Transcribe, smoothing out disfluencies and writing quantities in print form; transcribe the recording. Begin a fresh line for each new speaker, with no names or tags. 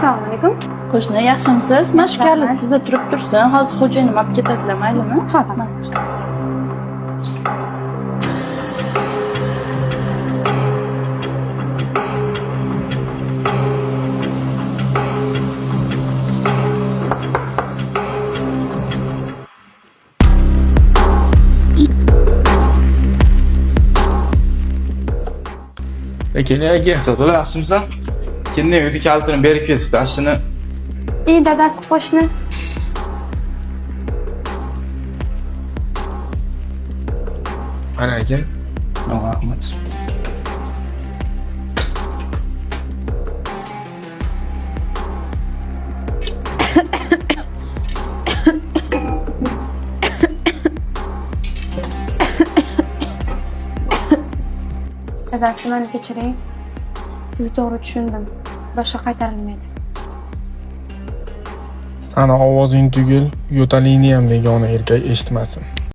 Assalomu alaykum.
Qo'shni, yaxshimisiz? Mana shu kalit sizda turib tursin. Hozir xo'jayinim olib ketadilar, maylimi?
Xo'p.
Keyin Sa'dulla yaxshimisan? Keyin uyni kalitini berib ketibdi. Ashini
İyi dadasi qo'shni.
mana aka. Rahmat.
Dadasi meni kechiring. Sizni to'g'ri tushundim. Boshqa qaytarilmaydi.
Sana ovozing tugul, yo'talingni ham begona erkak eshitmasin.